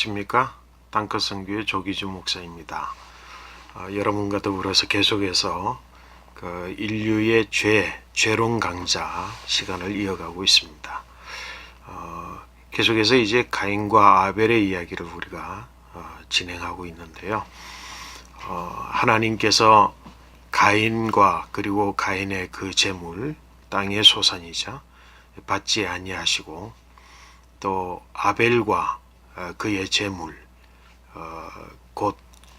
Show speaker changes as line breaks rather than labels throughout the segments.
안녕하십니까? 땅끝 선교의 조기주 목사입니다. 여러분과 더불어서 계속해서 그 인류의 죄론 강좌 시간을 이어가고 있습니다. 계속해서 이제 가인과 아벨의 이야기를 우리가 진행하고 있는데요. 하나님께서 가인과 그리고 가인의 그 재물, 땅의 소산이자 받지 아니하시고 또 아벨과 그의 재물, 곧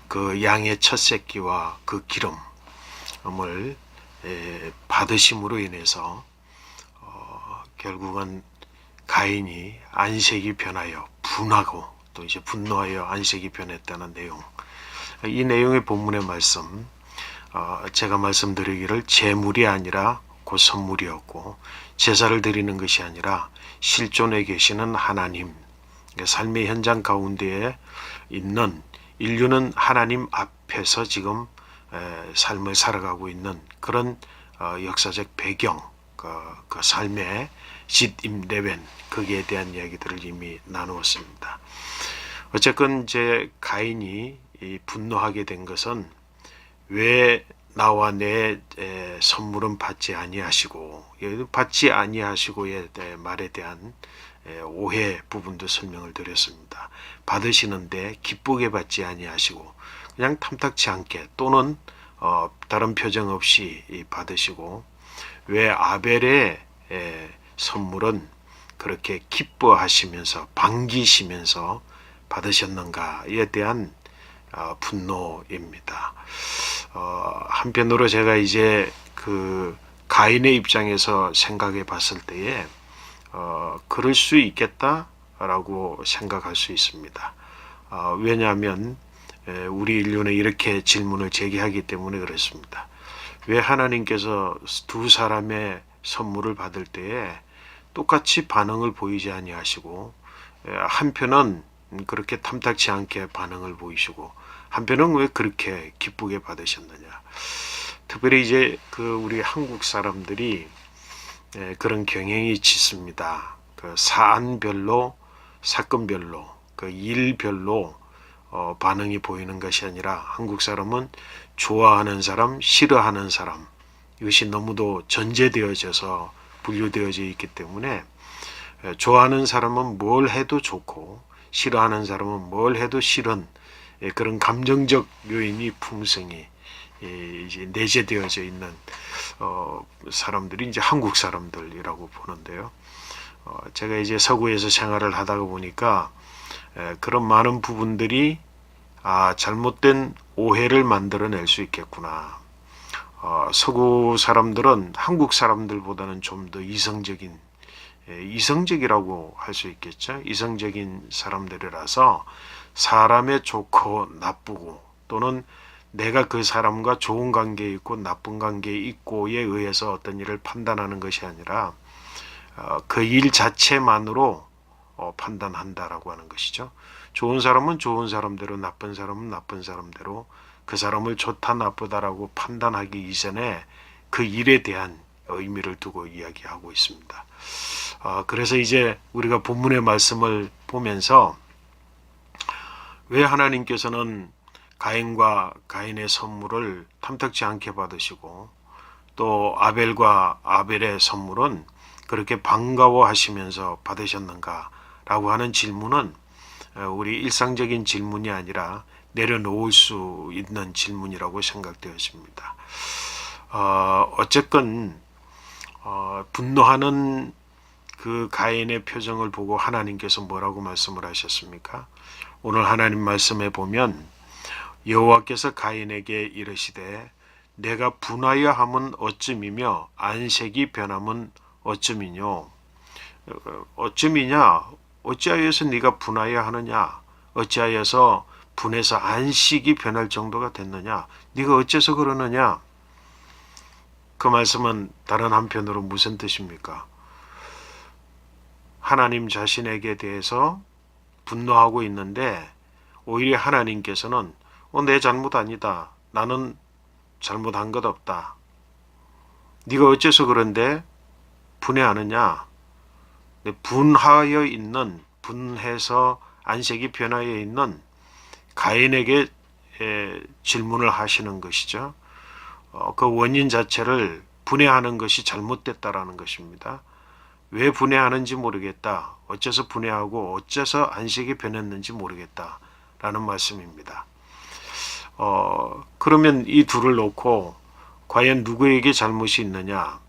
그 양의 첫 새끼와 그 기름을 받으심으로 인해서 결국은 가인이 안색이 변하여 분하고 또 이제 분노하여 안색이 변했다는 내용. 이 내용의 본문의 말씀, 제가 말씀드리기를 재물이 아니라 곧 선물이었고 제사를 드리는 것이 아니라 실존에 계시는 하나님, 삶의 현장 가운데에 있는 인류는 하나님 앞에서 지금 삶을 살아가고 있는 그런 역사적 배경, 그 삶의 짓임레벤, 거기에 대한 이야기들을 이미 나누었습니다. 어쨌건 이제 가인이 분노하게 된 것은 왜 나와 내 선물은 받지 아니하시고, 받지 아니하시고의 말에 대한 오해 부분도 설명을 드렸습니다. 받으시는데 기쁘게 받지 아니하시고 그냥 탐탁치 않게 또는 다른 표정 없이 받으시고, 왜 아벨의 선물은 그렇게 기뻐하시면서 반기시면서 받으셨는가에 대한 분노입니다. 한편으로 제가 이제 그 가인의 입장에서 생각해 봤을 때에 그럴 수 있겠다라고 생각할 수 있습니다. 왜냐하면 우리 인류는 이렇게 질문을 제기하기 때문에 그렇습니다. 왜 하나님께서 두 사람의 선물을 받을 때에 똑같이 반응을 보이지 아니하시고 한편은 그렇게 탐탁치 않게 반응을 보이시고 한편은 왜 그렇게 기쁘게 받으셨느냐. 특별히 이제 그 우리 한국 사람들이 그런 경향이 짙습니다. 그 사안별로, 사건별로, 그 일별로 반응이 보이는 것이 아니라 한국 사람은 좋아하는 사람, 싫어하는 사람, 이것이 너무도 전제되어져서 분류되어져 있기 때문에 좋아하는 사람은 뭘 해도 좋고 싫어하는 사람은 뭘 해도 싫은 그런 감정적 요인이 풍성히 이제 내재되어져 있는 사람들이 이제 한국 사람들이라고 보는데요. 제가 이제 서구에서 생활을 하다가 보니까 그런 많은 부분들이 잘못된 오해를 만들어낼 수 있겠구나. 서구 사람들은 한국 사람들보다는 좀 더 이성적이라고 할 수 있겠죠. 이성적인 사람들이라서 사람의 좋고 나쁘고 또는 내가 그 사람과 좋은 관계에 있고 나쁜 관계에 있고에 의해서 어떤 일을 판단하는 것이 아니라 그 일 자체만으로 판단한다라고 하는 것이죠. 좋은 사람은 좋은 사람대로, 나쁜 사람은 나쁜 사람대로 그 사람을 좋다 나쁘다라고 판단하기 이전에 그 일에 대한 의미를 두고 이야기하고 있습니다. 그래서 이제 우리가 본문의 말씀을 보면서 왜 하나님께서는 가인과 가인의 선물을 탐탁지 않게 받으시고 또 아벨과 아벨의 선물은 그렇게 반가워하시면서 받으셨는가라고 하는 질문은 우리 일상적인 질문이 아니라 내려놓을 수 있는 질문이라고 생각되었습니다. 어쨌건 분노하는 그 가인의 표정을 보고 하나님께서 뭐라고 말씀을 하셨습니까? 오늘 하나님 말씀에 보면 여호와께서 가인에게 이르시되 내가 분하여 함은 어쯤이며 안색이 변함은 어쯤이뇨. 어쯤이냐? 어찌하여서 네가 분하여 하느냐? 어찌하여서 분해서 안식이 변할 정도가 됐느냐? 네가 어째서 그러느냐? 그 말씀은 다른 한편으로 무슨 뜻입니까? 하나님 자신에게 대해서 분노하고 있는데 오히려 하나님께서는 내 잘못 아니다. 나는 잘못한 것 없다. 네가 어째서 그런데 분해하느냐? 분하여 있는, 분해서 안색이 변화에 있는 가인에게 질문을 하시는 것이죠. 그 원인 자체를 분해하는 것이 잘못됐다라는 것입니다. 왜 분해하는지 모르겠다. 어째서 분해하고 어째서 안색이 변했는지 모르겠다. 라는 말씀입니다. 그러면 이 둘을 놓고 과연 누구에게 잘못이 있느냐?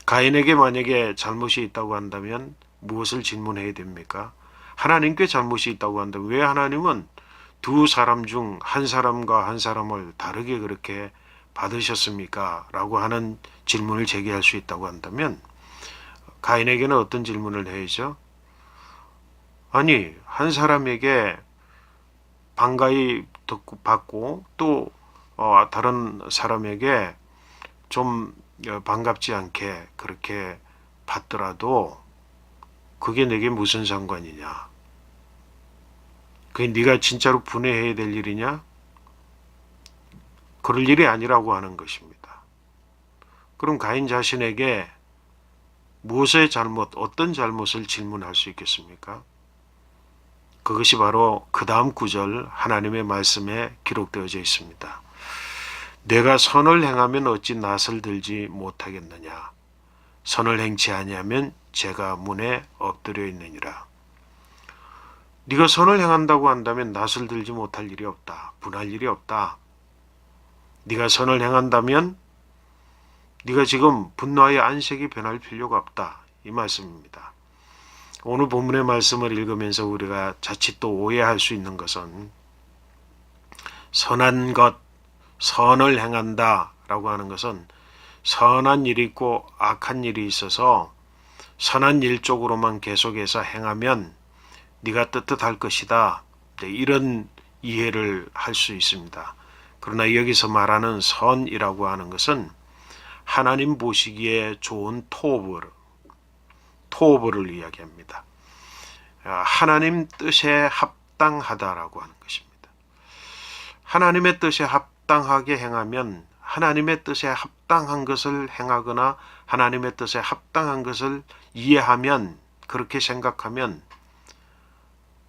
가인에게 만약에 잘못이 있다고 한다면 무엇을 질문해야 됩니까? 하나님께 잘못이 있다고 한다면 왜 하나님은 두 사람 중 한 사람과 한 사람을 다르게 그렇게 받으셨습니까? 라고 하는 질문을 제기할 수 있다고 한다면 가인에게는 어떤 질문을 해야죠? 아니, 한 사람에게 반가이 받고 또 다른 사람에게 좀 반갑지 않게 그렇게 받더라도 그게 내게 무슨 상관이냐? 그게 네가 진짜로 분해해야 될 일이냐? 그럴 일이 아니라고 하는 것입니다. 그럼 가인 자신에게 무엇의 잘못, 어떤 잘못을 질문할 수 있겠습니까? 그것이 바로 그 다음 구절 하나님의 말씀에 기록되어져 있습니다. 내가 선을 행하면 어찌 낯을 들지 못하겠느냐? 선을 행치 아니하면 제가 문에 엎드려 있느니라. 네가 선을 행한다고 한다면 낯을 들지 못할 일이 없다. 분할 일이 없다. 네가 선을 행한다면 네가 지금 분노의 안색이 변할 필요가 없다. 이 말씀입니다. 오늘 본문의 말씀을 읽으면서 우리가 자칫 또 오해할 수 있는 것은 선한 것, 선을 행한다 라고 하는 것은 선한 일이 있고 악한 일이 있어서 선한 일 쪽으로만 계속해서 행하면 네가 떳떳할 것이다. 이런 이해를 할 수 있습니다. 그러나 여기서 말하는 선이라고 하는 것은 하나님 보시기에 좋은 토브를 이야기합니다. 하나님 뜻에 합당하다라고 하는 것입니다. 하나님의 뜻에 합당하게 행하면 하나님의 뜻에 합당한 것을 행하거나 하나님의 뜻에 합당한 것을 이해하면 그렇게 생각하면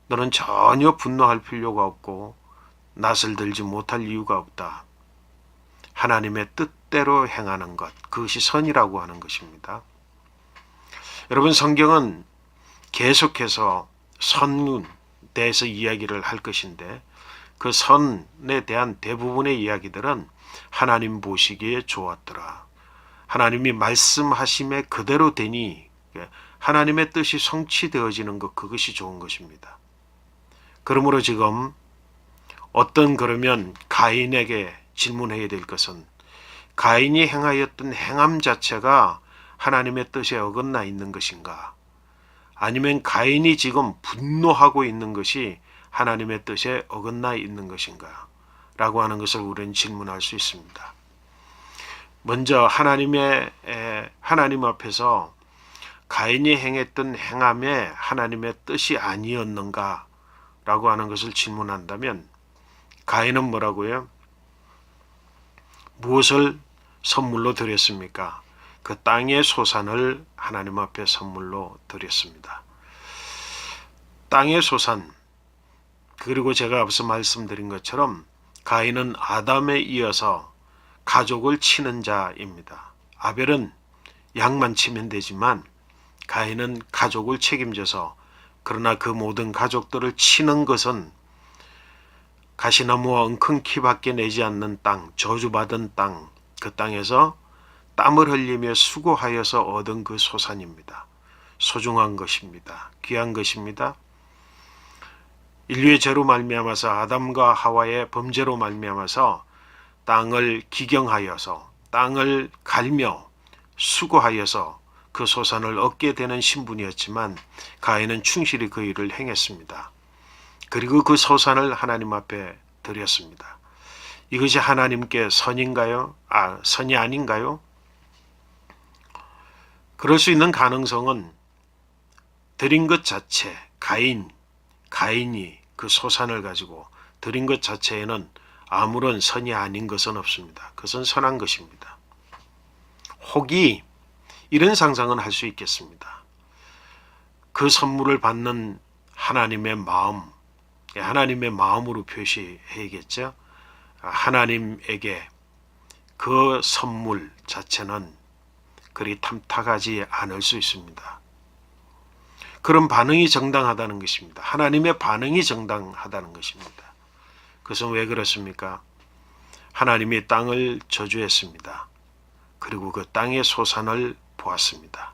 너는 전혀 분노할 필요가 없고 낯을 들지 못할 이유가 없다. 하나님의 뜻대로 행하는 것, 그것이 선이라고 하는 것입니다. 여러분, 성경은 계속해서 선에 대해서 이야기를 할 것인데 그 선에 대한 대부분의 이야기들은 하나님 보시기에 좋았더라. 하나님이 말씀하심에 그대로 되니 하나님의 뜻이 성취되어지는 것, 그것이 좋은 것입니다. 그러므로 지금 그러면 가인에게 질문해야 될 것은 가인이 행하였던 행함 자체가 하나님의 뜻에 어긋나 있는 것인가? 아니면 가인이 지금 분노하고 있는 것이 하나님의 뜻에 어긋나 있는 것인가? 라고 하는 것을 우리는 질문할 수 있습니다. 먼저 하나님 앞에서 가인이 행했던 행함에 하나님의 뜻이 아니었는가? 라고 하는 것을 질문한다면 가인은 뭐라고요? 무엇을 선물로 드렸습니까? 그 땅의 소산을 하나님 앞에 선물로 드렸습니다. 땅의 소산, 그리고 제가 앞서 말씀드린 것처럼 가인은 아담에 이어서 가족을 치는 자입니다. 아벨은 양만 치면 되지만 가인은 가족을 책임져서, 그러나 그 모든 가족들을 치는 것은 가시나무와 엉겅퀴밖에 내지 않는 땅, 저주받은 땅, 그 땅에서 땀을 흘리며 수고하여서 얻은 그 소산입니다. 소중한 것입니다. 귀한 것입니다. 인류의 죄로 말미암아서 아담과 하와의 범죄로 말미암아서 땅을 기경하여서 땅을 갈며 수고하여서 그 소산을 얻게 되는 신분이었지만 가인은 충실히 그 일을 행했습니다. 그리고 그 소산을 하나님 앞에 드렸습니다. 이것이 하나님께 선인가요? 선이 아닌가요? 그럴 수 있는 가능성은 드린 것 자체, 가인이 그 소산을 가지고 드린 것 자체에는 아무런 선이 아닌 것은 없습니다. 그것은 선한 것입니다. 혹이 이런 상상은 할 수 있겠습니다. 그 선물을 받는 하나님의 마음, 하나님의 마음으로 표시해야겠죠. 하나님에게 그 선물 자체는 그리 탐탁하지 않을 수 있습니다. 그런 반응이 정당하다는 것입니다. 하나님의 반응이 정당하다는 것입니다. 그것은 왜 그렇습니까? 하나님이 땅을 저주했습니다. 그리고 그 땅의 소산을 보았습니다.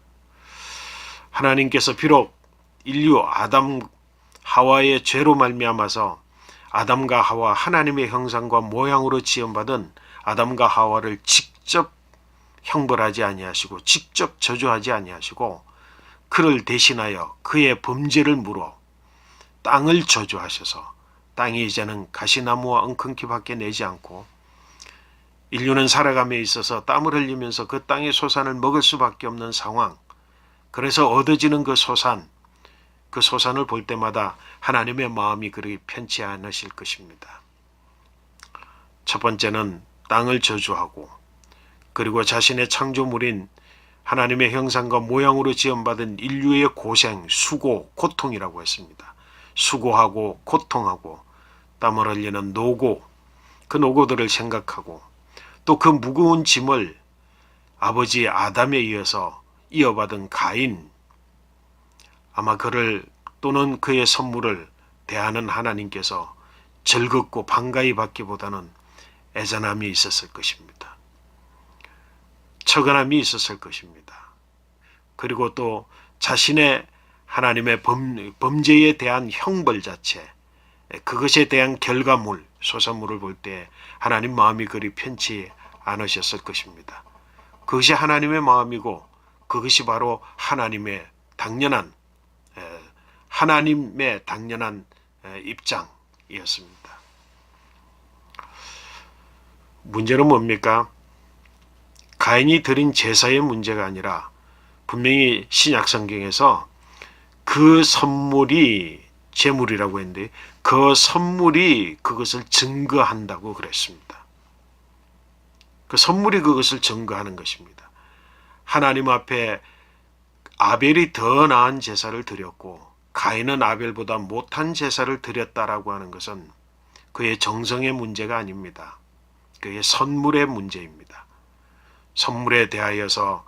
하나님께서 비록 인류 아담 하와의 죄로 말미암아서 아담과 하와 하나님의 형상과 모양으로 지음받은 아담과 하와를 직접 형벌하지 아니하시고 직접 저주하지 아니하시고 그를 대신하여 그의 범죄를 물어 땅을 저주하셔서 땅이 이제는 가시나무와 엉겅퀴밖에 내지 않고 인류는 살아감에 있어서 땀을 흘리면서 그 땅의 소산을 먹을 수밖에 없는 상황. 그래서 얻어지는 그 소산을 볼 때마다 하나님의 마음이 그리 편치 않으실 것입니다. 첫 번째는 땅을 저주하고 그리고 자신의 창조물인 하나님의 형상과 모양으로 지음받은 인류의 고생, 수고, 고통이라고 했습니다. 수고하고 고통하고 땀을 흘리는 노고, 그 노고들을 생각하고 또 그 무거운 짐을 아버지 아담에 이어서 이어받은 가인, 아마 그를 또는 그의 선물을 대하는 하나님께서 즐겁고 반가이 받기보다는 애잔함이 있었을 것입니다. 처근함이 있었을 것입니다. 그리고 또 자신의 하나님의 범죄에 대한 형벌 자체, 그것에 대한 결과물, 소산물을 볼 때 하나님 마음이 그리 편치 않으셨을 것입니다. 그것이 하나님의 마음이고 그것이 바로 하나님의 당연한 입장이었습니다. 문제는 뭡니까? 가인이 드린 제사의 문제가 아니라 분명히 신약 성경에서 그 선물이 제물이라고 했는데 그 선물이 그것을 증거한다고 그랬습니다. 그 선물이 그것을 증거하는 것입니다. 하나님 앞에 아벨이 더 나은 제사를 드렸고 가인은 아벨보다 못한 제사를 드렸다라고 하는 것은 그의 정성의 문제가 아닙니다. 그의 선물의 문제입니다. 선물에 대하여서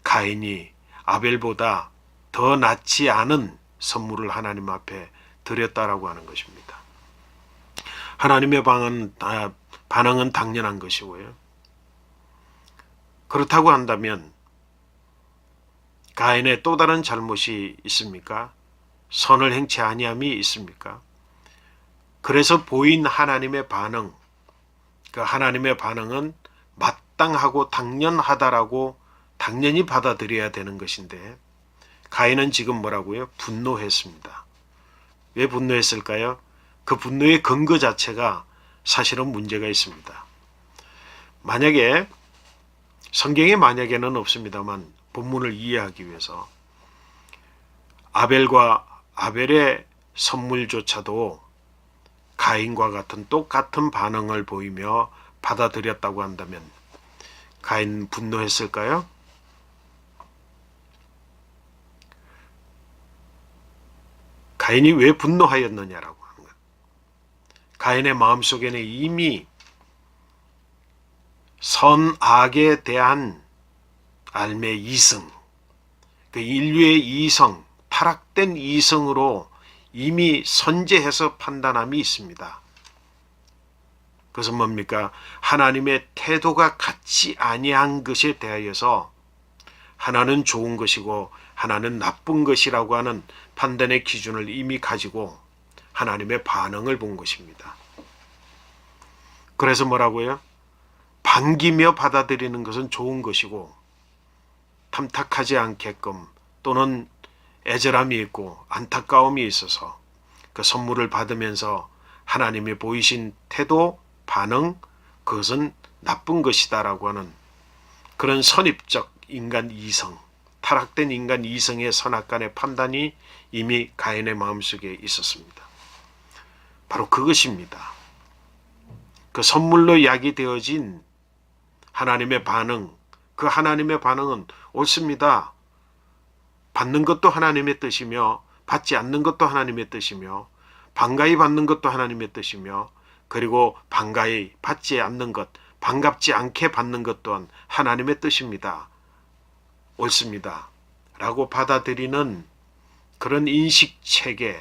가인이 아벨보다 더 낫지 않은 선물을 하나님 앞에 드렸다라고 하는 것입니다. 하나님의 반응은 당연한 것이고요. 그렇다고 한다면 가인의 또 다른 잘못이 있습니까? 선을 행치 아니함이 있습니까? 그래서 보인 하나님의 반응, 그 하나님의 반응은 마땅하고 당연하다라고 당연히 받아들여야 되는 것인데 가인은 지금 뭐라고요? 분노했습니다. 왜 분노했을까요? 그 분노의 근거 자체가 사실은 문제가 있습니다. 만약에 성경에 만약에는 없습니다만 본문을 이해하기 위해서 아벨의 선물조차도 가인과 같은 똑같은 반응을 보이며 받아들였다고 한다면 가인 분노했을까요? 가인이 왜 분노하였느냐라고 하는 것. 가인의 마음속에는 이미 선악에 대한 알매 이성, 그 인류의 이성, 타락된 이성으로 이미 선제해서 판단함이 있습니다. 그것은 뭡니까? 하나님의 태도가 같지 아니한 것에 대하여서 하나는 좋은 것이고 하나는 나쁜 것이라고 하는 판단의 기준을 이미 가지고 하나님의 반응을 본 것입니다. 그래서 뭐라고요? 반기며 받아들이는 것은 좋은 것이고 탐탁하지 않게끔 또는 애절함이 있고 안타까움이 있어서 그 선물을 받으면서 하나님이 보이신 태도, 반응, 그것은 나쁜 것이다라고 하는 그런 선입적 인간 이성, 타락된 인간 이성의 선악간의 판단이 이미 가인의 마음속에 있었습니다. 바로 그것입니다. 그 선물로 야기되어진 하나님의 반응, 그 하나님의 반응은 옳습니다. 받는 것도 하나님의 뜻이며 받지 않는 것도 하나님의 뜻이며 반가이 받는 것도 하나님의 뜻이며 그리고 반가이 받지 않는 것, 반갑지 않게 받는 것 또한 하나님의 뜻입니다. 옳습니다. 라고 받아들이는 그런 인식체계,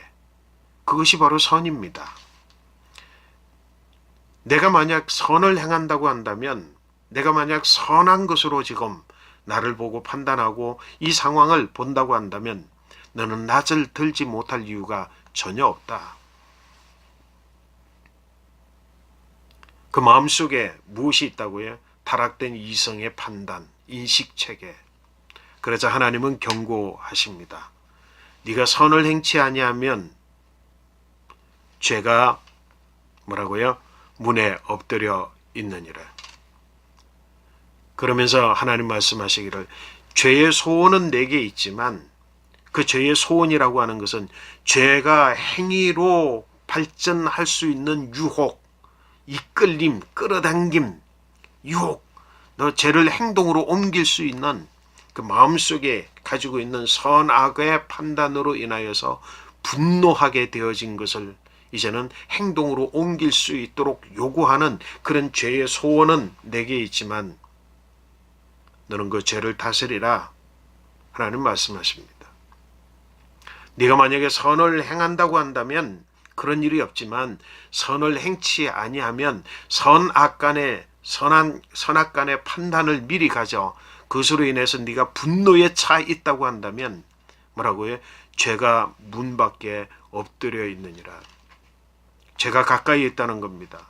그것이 바로 선입니다. 내가 만약 선을 행한다고 한다면, 내가 만약 선한 것으로 지금 나를 보고 판단하고 이 상황을 본다고 한다면 너는 낯을 들지 못할 이유가 전혀 없다. 그 마음속에 무엇이 있다고요? 타락된 이성의 판단, 인식체계. 그래서 하나님은 경고하십니다. 네가 선을 행치 아니하면 죄가 뭐라고요? 문에 엎드려 있느니라. 그러면서 하나님 말씀하시기를 죄의 소원은 내게 있지만 그 죄의 소원이라고 하는 것은 죄가 행위로 발전할 수 있는 유혹, 이끌림, 끌어당김, 유혹, 너 죄를 행동으로 옮길 수 있는 그 마음속에 가지고 있는 선악의 판단으로 인하여서 분노하게 되어진 것을 이제는 행동으로 옮길 수 있도록 요구하는 그런 죄의 소원은 내게 있지만 너는 그 죄를 다스리라. 하나님 말씀하십니다. 네가 만약에 선을 행한다고 한다면 그런 일이 없지만 선을 행치 아니하면 선악 간의 판단을 미리 가져 그것으로 인해서 네가 분노에 차 있다고 한다면 뭐라고요? 죄가 문 밖에 엎드려 있느니라. 죄가 가까이 있다는 겁니다.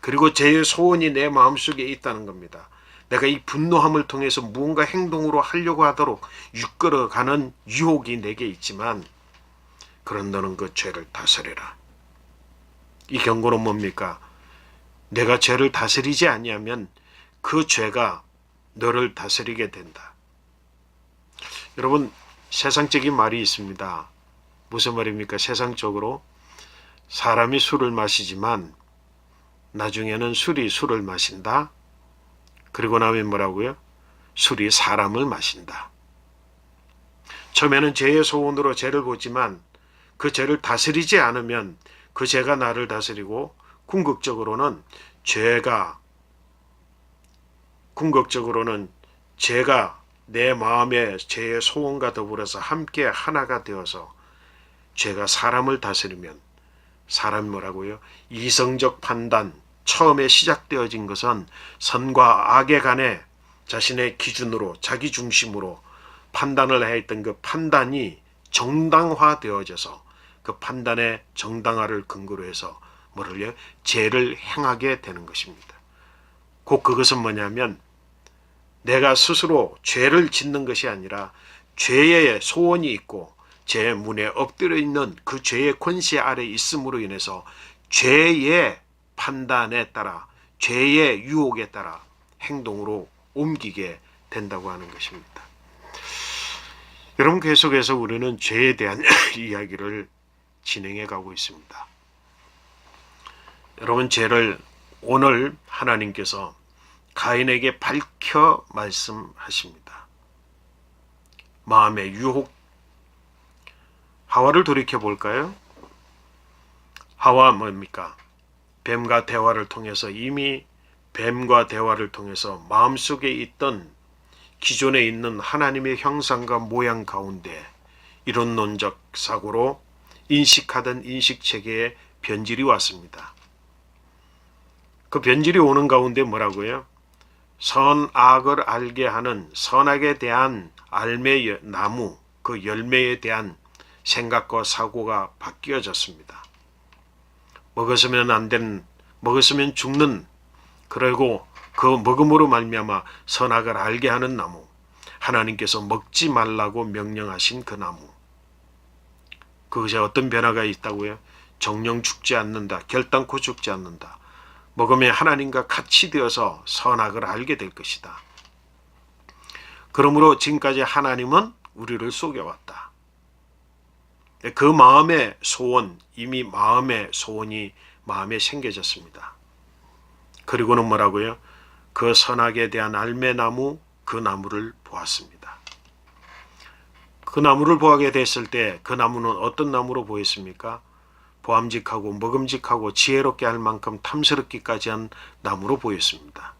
그리고 죄의 소원이 내 마음속에 있다는 겁니다. 내가 이 분노함을 통해서 무언가 행동으로 하려고 하도록 이끌어가는 유혹이 내게 있지만 그런 너는 그 죄를 다스려라. 이 경고는 뭡니까? 내가 죄를 다스리지 아니하면 그 죄가 너를 다스리게 된다. 여러분, 세상적인 말이 있습니다. 무슨 말입니까? 세상적으로 사람이 술을 마시지만 나중에는 술이 술을 마신다. 그리고 나면 뭐라고요? 술이 사람을 마신다. 처음에는 죄의 소원으로 죄를 보지만 그 죄를 다스리지 않으면 그 죄가 나를 다스리고 궁극적으로는 죄가 내 마음의 죄의 소원과 더불어서 함께 하나가 되어서 죄가 사람을 다스리면 사람이 뭐라고요? 이성적 판단, 처음에 시작되어진 것은 선과 악의 간에 자신의 기준으로 자기 중심으로 판단을 해했던 그 판단이 정당화되어져서 그 판단의 정당화를 근거로 해서 뭐를요? 죄를 행하게 되는 것입니다. 곧 그것은 뭐냐면 내가 스스로 죄를 짓는 것이 아니라 죄의 소원이 있고 죄의 문에 엎드려 있는 그 죄의 권세 아래 있음으로 인해서 죄의 판단에 따라 죄의 유혹에 따라 행동으로 옮기게 된다고 하는 것입니다. 여러분, 계속해서 우리는 죄에 대한 이야기를 진행해 가고 있습니다. 여러분, 죄를 오늘 하나님께서 가인에게 밝혀 말씀하십니다. 마음의 유혹. 하와를 돌이켜 볼까요? 하와 뭡니까? 뱀과 대화를 통해서 이미 뱀과 대화를 통해서 마음속에 있던 기존에 있는 하나님의 형상과 모양 가운데 이론론적 사고로 인식하던 인식체계에 변질이 왔습니다. 그 변질이 오는 가운데 뭐라고요? 선악을 알게 하는 선악에 대한 알매 나무, 그 열매에 대한 생각과 사고가 바뀌어졌습니다. 먹었으면 안 되는, 먹었으면 죽는, 그리고 그 먹음으로 말미암아 선악을 알게 하는 나무, 하나님께서 먹지 말라고 명령하신 그 나무, 그것에 어떤 변화가 있다고요? 정령 죽지 않는다, 결단코 죽지 않는다. 먹으면 하나님과 같이 되어서 선악을 알게 될 것이다. 그러므로 지금까지 하나님은 우리를 속여왔다. 그 마음의 소원, 이미 마음의 소원이 마음에 생겨졌습니다. 그리고는 뭐라고요? 그 선악에 대한 알매나무, 그 나무를 보았습니다. 그 나무를 보게 됐을 때 그 나무는 어떤 나무로 보였습니까? 보암직하고 먹음직하고 지혜롭게 할 만큼 탐스럽기까지 한 나무로 보였습니다.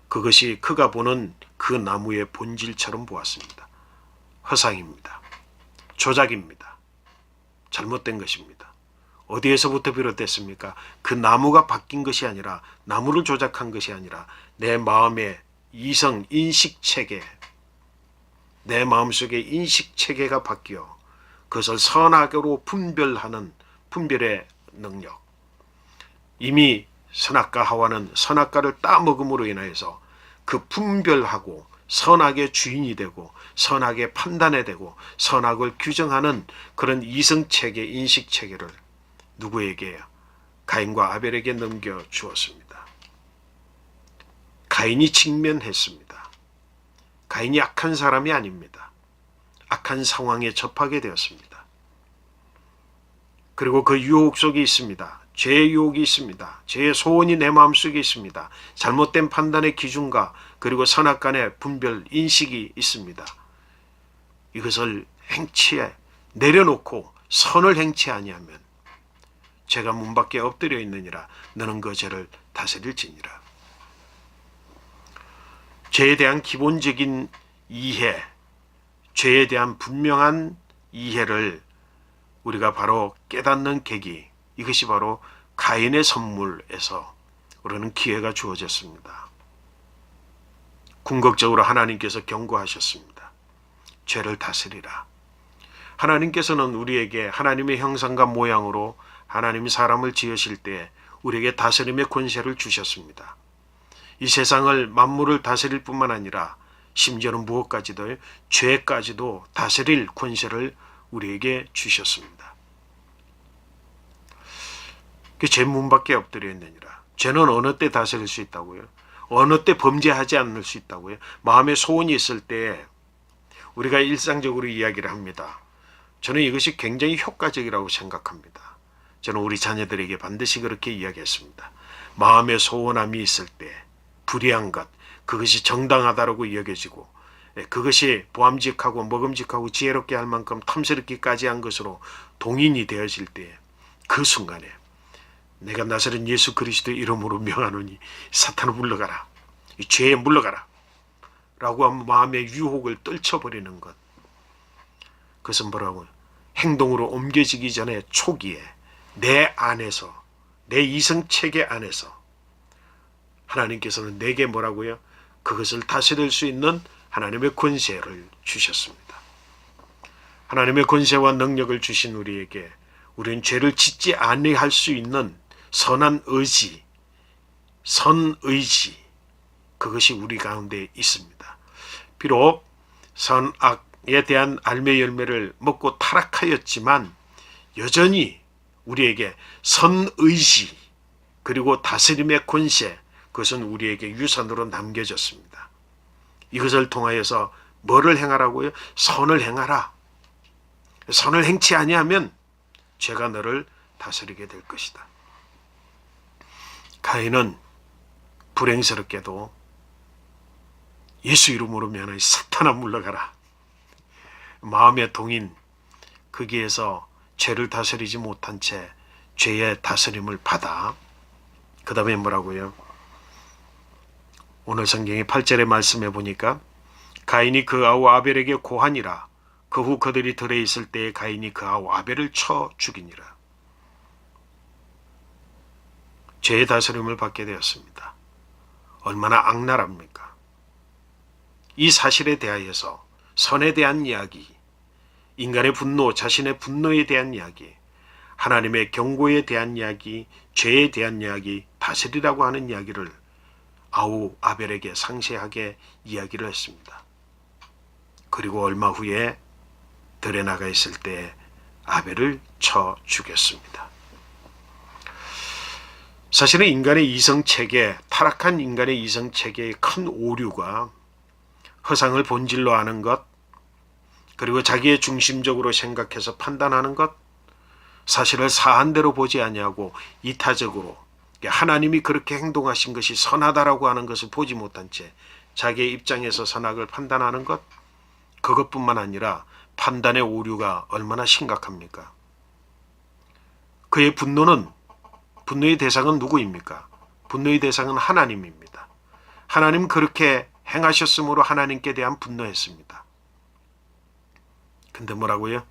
그것이 그가 보는 그 나무의 본질처럼 보았습니다. 허상입니다. 조작입니다. 잘못된 것입니다. 어디에서부터 비롯됐습니까? 그 나무가 바뀐 것이 아니라, 나무를 조작한 것이 아니라 내 마음의 이성 인식체계, 내 마음속의 인식체계가 바뀌어 그것을 선악으로 분별하는 분별의 능력. 이미 선악과 하와는 선악과를 따먹음으로 인하여서 그 분별하고 선악의 주인이 되고 선악의 판단에 되고 선악을 규정하는 그런 이성체계, 인식체계를 누구에게? 가인과 아벨에게 넘겨주었습니다. 가인이 직면했습니다. 가인이 악한 사람이 아닙니다. 악한 상황에 접하게 되었습니다. 그리고 그 유혹 속에 있습니다. 죄의 유혹이 있습니다. 죄의 소원이 내 마음속에 있습니다. 잘못된 판단의 기준과 그리고 선악간의 분별, 인식이 있습니다. 이것을 행치에 내려놓고 선을 행치 아니하면 죄가 문 밖에 엎드려 있느니라. 너는 그 죄를 다스릴지니라. 죄에 대한 기본적인 이해, 죄에 대한 분명한 이해를 우리가 바로 깨닫는 계기, 이것이 바로 가인의 선물에서 우리는 기회가 주어졌습니다. 궁극적으로 하나님께서 경고하셨습니다. 죄를 다스리라. 하나님께서는 우리에게 하나님의 형상과 모양으로 하나님이 사람을 지으실 때 우리에게 다스림의 권세를 주셨습니다. 이 세상을 만물을 다스릴 뿐만 아니라 심지어는 무엇까지도 죄까지도 다스릴 권세를 우리에게 주셨습니다. 그 죄 문 밖에 엎드려 있느니라. 죄는 어느 때 다스릴 수 있다고요? 어느 때 범죄하지 않을 수 있다고요? 마음의 소원이 있을 때 우리가 일상적으로 이야기를 합니다. 저는 이것이 굉장히 효과적이라고 생각합니다. 저는 우리 자녀들에게 반드시 그렇게 이야기했습니다. 마음의 소원함이 있을 때 불의한 것, 그것이 정당하다고 여겨지고 그것이 보암직하고 먹음직하고 지혜롭게 할 만큼 탐스럽기까지 한 것으로 동인이 되어질 때 그 순간에 내가 나사렛 예수 그리스도의 이름으로 명하노니 사탄을 물러가라. 이 죄에 물러가라. 라고 한 마음의 유혹을 떨쳐버리는 것. 그것은 뭐라고? 행동으로 옮겨지기 전에 초기에 내 안에서, 내 이성체계 안에서 하나님께서는 내게 뭐라고요? 그것을 다스릴 수 있는 하나님의 권세를 주셨습니다. 하나님의 권세와 능력을 주신 우리에게 우리는 죄를 짓지 아니할 수 있는 선한 의지, 선의지, 그것이 우리 가운데 있습니다. 비록 선악에 대한 알매 열매를 먹고 타락하였지만 여전히 우리에게 선의지 그리고 다스림의 권세, 그것은 우리에게 유산으로 남겨졌습니다. 이것을 통하여서 뭐를 행하라고요? 선을 행하라. 선을 행치 아니하면 죄가 너를 다스리게 될 것이다. 가인은 불행스럽게도 예수 이름으로 면하여 사탄아 물러가라. 마음의 동인, 거기에서 죄를 다스리지 못한 채 죄의 다스림을 받아 그 다음에 뭐라고요? 오늘 성경의 8절의 말씀에 보니까 가인이 그 아우 아벨에게 고하니라. 그 후 그들이 들에 있을 때에 가인이 그 아우 아벨을 쳐 죽이니라. 죄의 다스림을 받게 되었습니다. 얼마나 악랄합니까? 이 사실에 대하여서 선에 대한 이야기, 인간의 분노, 자신의 분노에 대한 이야기, 하나님의 경고에 대한 이야기, 죄에 대한 이야기, 다스리라고 하는 이야기를 아우 아벨에게 상세하게 이야기를 했습니다. 그리고 얼마 후에 들에 나가 있을 때 아벨을 쳐 죽였습니다. 사실은 인간의 이성체계, 타락한 인간의 이성체계의 큰 오류가 허상을 본질로 아는 것, 그리고 자기의 중심적으로 생각해서 판단하는 것, 사실을 사한대로 보지 아니하고 이타적으로 하나님이 그렇게 행동하신 것이 선하다라고 하는 것을 보지 못한 채 자기의 입장에서 선악을 판단하는 것, 그것뿐만 아니라 판단의 오류가 얼마나 심각합니까? 그의 분노의 대상은 누구입니까? 분노의 대상은 하나님입니다. 하나님 그렇게 행하셨으므로 하나님께 대한 분노했습니다. 근데 뭐라고요?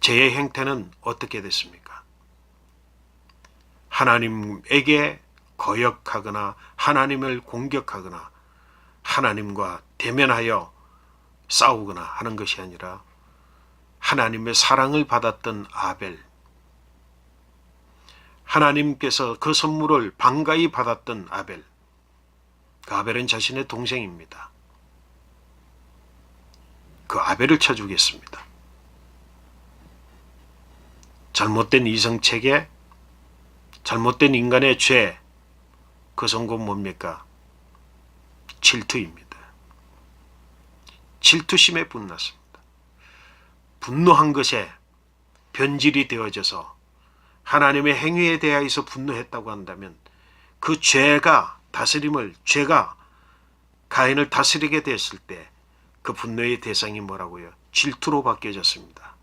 죄의 행태는 어떻게 됐습니까? 하나님에게 거역하거나 하나님을 공격하거나 하나님과 대면하여 싸우거나 하는 것이 아니라 하나님의 사랑을 받았던 아벨, 하나님께서 그 선물을 반가이 받았던 아벨, 그 아벨은 자신의 동생입니다. 그 아벨을 쳐 죽였습니다. 잘못된 이성체계, 잘못된 인간의 죄, 그 선고는 뭡니까? 질투입니다. 질투심에 분났습니다. 분노한 것에 변질이 되어져서 하나님의 행위에 대하여서 분노했다고 한다면 그 죄가 가인을 다스리게 됐을 때 그 분노의 대상이 뭐라고요? 질투로 바뀌어졌습니다.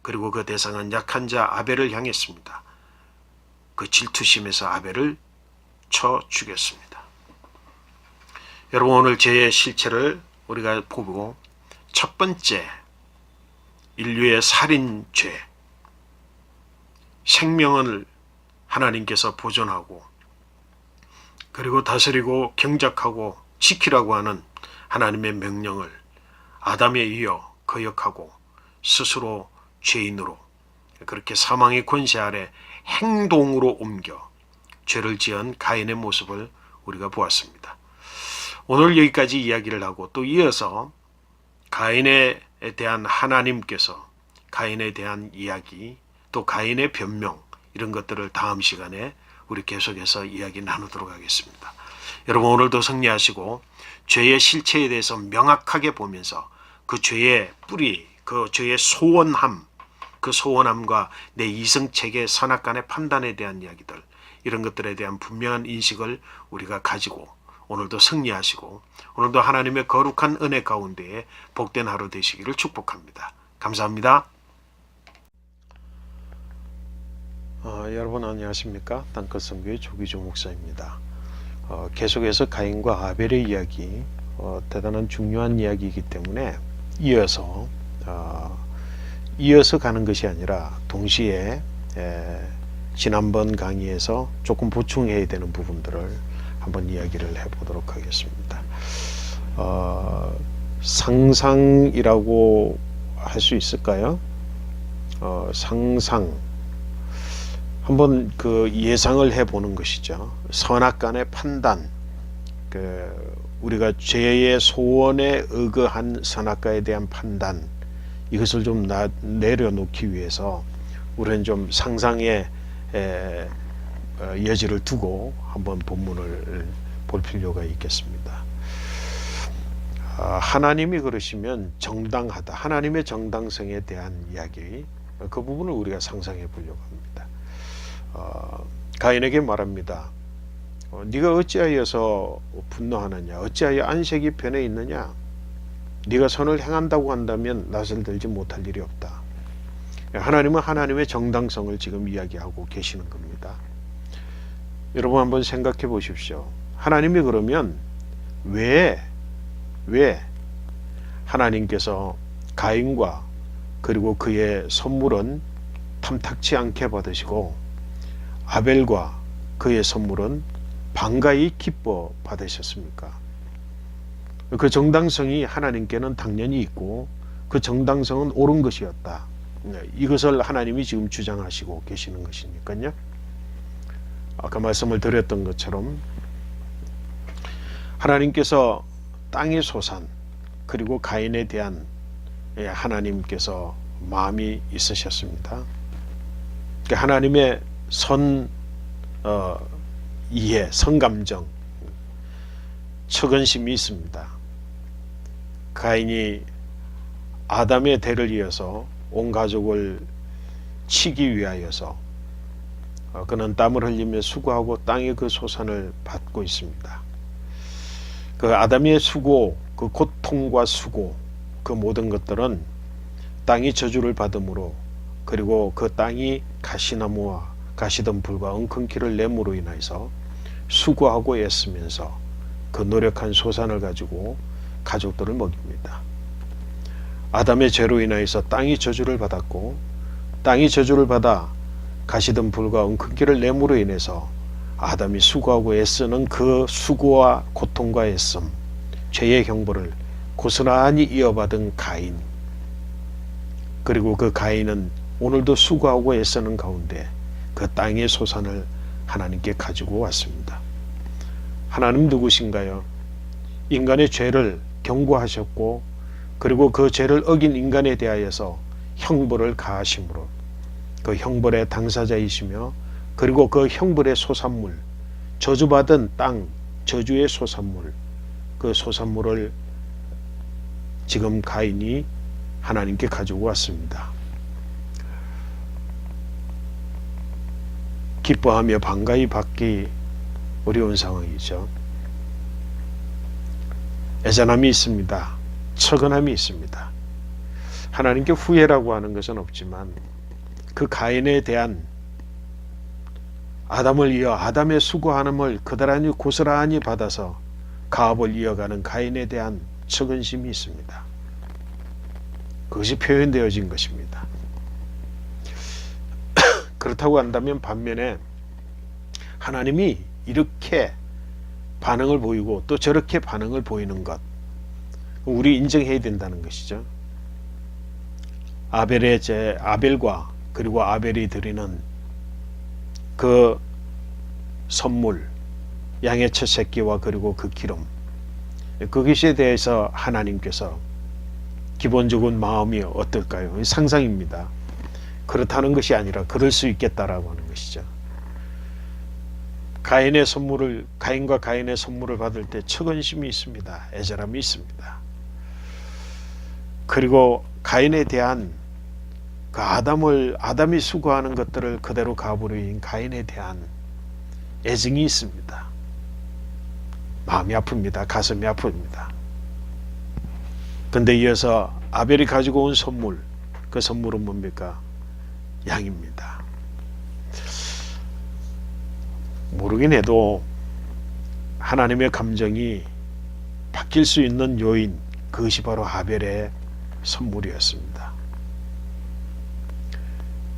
그리고 그 대상은 약한 자 아벨을 향했습니다. 그 질투심에서 아벨을 쳐 죽였습니다. 여러분, 오늘 죄의 실체를 우리가 보고 첫 번째, 인류의 살인죄, 생명을 하나님께서 보존하고 그리고 다스리고 경작하고 지키라고 하는 하나님의 명령을 아담에 이어 거역하고 스스로 죄인으로 그렇게 사망의 권세 아래 행동으로 옮겨 죄를 지은 가인의 모습을 우리가 보았습니다. 오늘 여기까지 이야기를 하고 또 이어서 가인에 대한 하나님께서 가인에 대한 이야기, 또 가인의 변명, 이런 것들을 다음 시간에 우리 계속해서 이야기 나누도록 하겠습니다. 여러분, 오늘도 승리하시고 죄의 실체에 대해서 명확하게 보면서 그 죄의 뿌리, 그 죄의 소원함, 그 소원함과 내 이성체계 선악간의 판단에 대한 이야기들, 이런 것들에 대한 분명한 인식을 우리가 가지고 오늘도 승리하시고 오늘도 하나님의 거룩한 은혜 가운데에 복된 하루 되시기를 축복합니다. 감사합니다. 여러분 안녕하십니까? 땅끝 선교의 조기조 목사입니다. 계속해서 가인과 아벨의 이야기, 대단한 중요한 이야기이기 때문에 이어서 가는 것이 아니라 동시에 지난번 강의에서 조금 보충해야 되는 부분들을 한번 이야기를 해보도록 하겠습니다. 상상이라고 할 수 있을까요? 상상. 한번 그 예상을 해보는 것이죠. 선악간의 판단, 우리가 죄의 소원에 의거한 선악과에 대한 판단, 이것을 좀 내려놓기 위해서 우리는 좀 상상의 여지를 두고 한번 본문을 볼 필요가 있겠습니다. 하나님이 그러시면 정당하다, 하나님의 정당성에 대한 이야기, 그 부분을 우리가 상상해 보려고 합니다. 가인에게 말합니다. 네가 어찌하여서 분노하느냐, 어찌하여 안색이 변해 있느냐, 네가 선을 행한다고 한다면 낯을 들지 못할 일이 없다. 하나님은 하나님의 정당성을 지금 이야기하고 계시는 겁니다. 여러분 한번 생각해 보십시오. 하나님이 그러면 왜 하나님께서 가인과 그리고 그의 선물은 탐탁치 않게 받으시고 아벨과 그의 선물은 반가이 기뻐 받으셨습니까? 그 정당성이 하나님께는 당연히 있고 그 정당성은 옳은 것이었다. 이것을 하나님이 지금 주장하시고 계시는 것이니까요. 아까 말씀을 드렸던 것처럼 하나님께서 땅의 소산 그리고 가인에 대한 하나님께서 마음이 있으셨습니다. 하나님의 이해, 선감정, 측은심이 있습니다. 가인이 아담의 대를 이어서 온 가족을 치기 위하여서 그는 땀을 흘리며 수고하고 땅의 그 소산을 받고 있습니다. 그 아담의 수고, 그 고통과 수고, 그 모든 것들은 땅이 저주를 받음으로 그리고 그 땅이 가시나무와 가시덤불과 엉겅퀴를 내므로 인해서 수고하고 애쓰면서 그 노력한 소산을 가지고 가족들을 먹입니다. 아담의 죄로 인하여서 땅이 저주를 받았고, 땅이 저주를 받아 가시덤불과 엉겅퀴를 내므로 인해서 아담이 수고하고 애쓰는 그 수고와 고통과 애씀, 죄의 형벌을 고스란히 이어받은 가인, 그리고 그 가인은 오늘도 수고하고 애쓰는 가운데 그 땅의 소산을 하나님께 가지고 왔습니다. 하나님 누구신가요? 인간의 죄를 경고하셨고, 그리고 그 죄를 어긴 인간에 대하여서 형벌을 가하심으로 그 형벌의 당사자이시며, 그리고 그 형벌의 소산물, 저주받은 땅, 저주의 소산물, 그 소산물을 지금 가인이 하나님께 가지고 왔습니다. 기뻐하며 반가이 받기 어려운 상황이죠. 애잔함이 있습니다. 처근함이 있습니다. 하나님께 후회라고 하는 것은 없지만 그 가인에 대한 아담을 이어 아담의 수고함을 그다란히 고스란히 받아서 가업을 이어가는 가인에 대한 처근심이 있습니다. 그것이 표현되어진 것입니다. 그렇다고 한다면 반면에 하나님이 이렇게 반응을 보이고 또 저렇게 반응을 보이는 것, 우리 인정해야 된다는 것이죠. 아벨과 그리고 아벨이 드리는 그 선물, 양의 첫 새끼와 그리고 그 기름, 그것에 대해서 하나님께서 기본적인 마음이 어떨까요? 상상입니다. 그렇다는 것이 아니라 그럴 수 있겠다라고 하는 것이죠. 가인과 가인의 선물을 받을 때 처근심이 있습니다. 애절함이 있습니다. 그리고 가인에 대한 그 아담이 수고하는 것들을 그대로 가버린 가인에 대한 애증이 있습니다. 마음이 아픕니다. 가슴이 아픕니다. 근데 이어서 아벨이 가지고 온 선물, 그 선물은 뭡니까? 양입니다. 모르긴 해도 하나님의 감정이 바뀔 수 있는 요인, 그것이 바로 아벨의 선물이었습니다.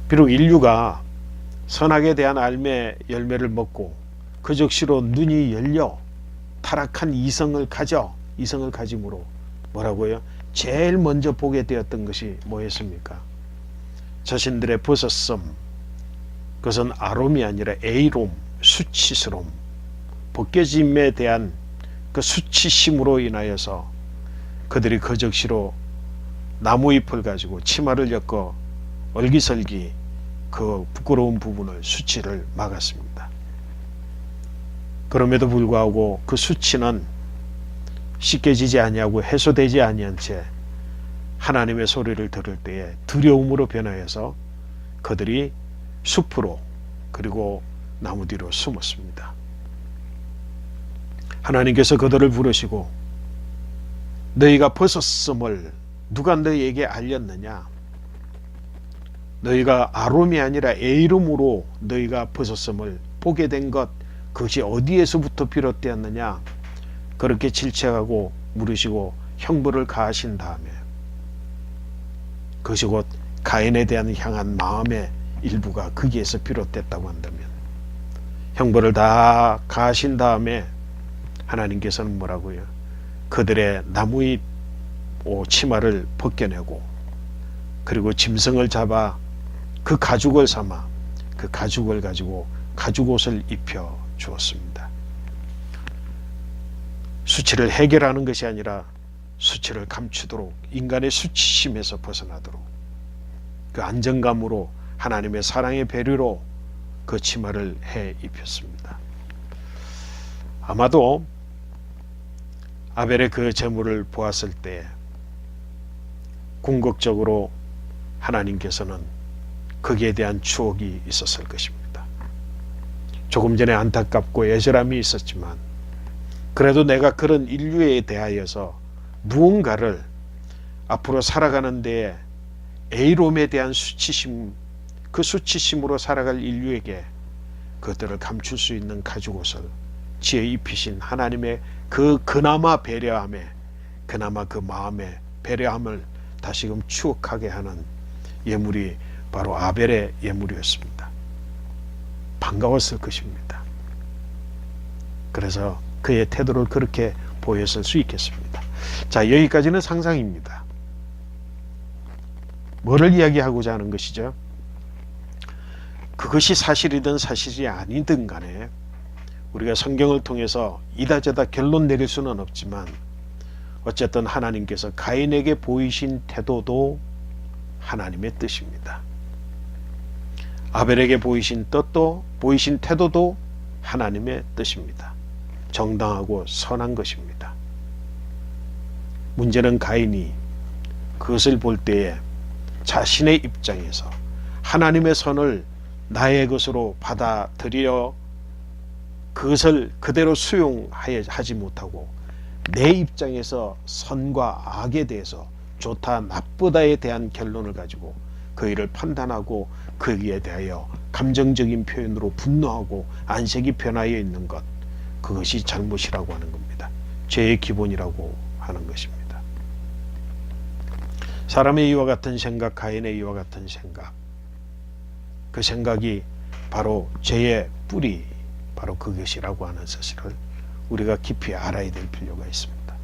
비록 인류가 선악에 대한 알매 열매를 먹고 그 즉시로 눈이 열려 타락한 이성을 가짐으로 뭐라고요? 제일 먼저 보게 되었던 것이 뭐였습니까? 자신들의 벗었음, 그것은 아롬이 아니라 에이롬, 수치스러움, 벗겨짐에 대한 그 수치심으로 인하여서 그들이 그 즉시로 나무잎을 가지고 치마를 엮어 얼기설기 그 부끄러운 부분을, 수치를 막았습니다. 그럼에도 불구하고 그 수치는 씻겨지지 아니하고 해소되지 아니한 채 하나님의 소리를 들을 때에 두려움으로 변하여서 그들이 숲으로 그리고 나무 뒤로 숨었습니다. 하나님께서 그들을 부르시고 너희가 벗었음을 누가 너희에게 알렸느냐? 너희가 아롬이 아니라 에이름으로 너희가 벗었음을 보게 된 것, 그것이 어디에서부터 비롯되었느냐? 그렇게 질책하고 물으시고 형벌을 가하신 다음에 그것이 곧 가인에 대한 향한 마음의 일부가 거기에서 비롯됐다고 한다면, 형벌을 다 가하신 다음에 하나님께서는 뭐라고요? 그들의 나무잎 치마를 벗겨내고 그리고 짐승을 잡아 그 가죽을 삼아 그 가죽을 가지고 가죽옷을 입혀 주었습니다. 수치를 해결하는 것이 아니라 수치를 감추도록, 인간의 수치심에서 벗어나도록 그 안정감으로 하나님의 사랑의 배려로 그 치마를 해 입혔습니다. 아마도 아벨의 그 제물을 보았을 때 궁극적으로 하나님께서는 거기에 대한 추억이 있었을 것입니다. 조금 전에 안타깝고 애절함이 있었지만 그래도 내가 그런 인류에 대하여서 무언가를 앞으로 살아가는 데에 에이롬에 대한 수치심, 그 수치심으로 살아갈 인류에게 그것들을 감출 수 있는 가죽옷을 지혜 입히신 하나님의 그 그나마 배려함에, 그나마 그 마음의 배려함을 다시금 추억하게 하는 예물이 바로 아벨의 예물이었습니다. 반가웠을 것입니다. 그래서 그의 태도를 그렇게 보였을 수 있겠습니다. 자, 여기까지는 상상입니다. 뭐를 이야기하고자 하는 것이죠? 그것이 사실이든 사실이 아니든 간에 우리가 성경을 통해서 이다저다 결론 내릴 수는 없지만 어쨌든 하나님께서 가인에게 보이신 태도도 하나님의 뜻입니다. 아벨에게 보이신 뜻도, 보이신 태도도 하나님의 뜻입니다. 정당하고 선한 것입니다. 문제는 가인이 그것을 볼 때에 자신의 입장에서 하나님의 선을 나의 것으로 받아들여 그것을 그대로 수용하지 못하고 내 입장에서 선과 악에 대해서 좋다 나쁘다에 대한 결론을 가지고 그 일을 판단하고 거기에 대하여 감정적인 표현으로 분노하고 안색이 변하여 있는 것, 그것이 잘못이라고 하는 겁니다. 죄의 기본이라고 하는 것입니다. 사람의 이와 같은 생각, 가인의 이와 같은 생각, 그 생각이 바로 죄의 뿌리, 바로 그것이라고 하는 사실을 우리가 깊이 알아야 될 필요가 있습니다.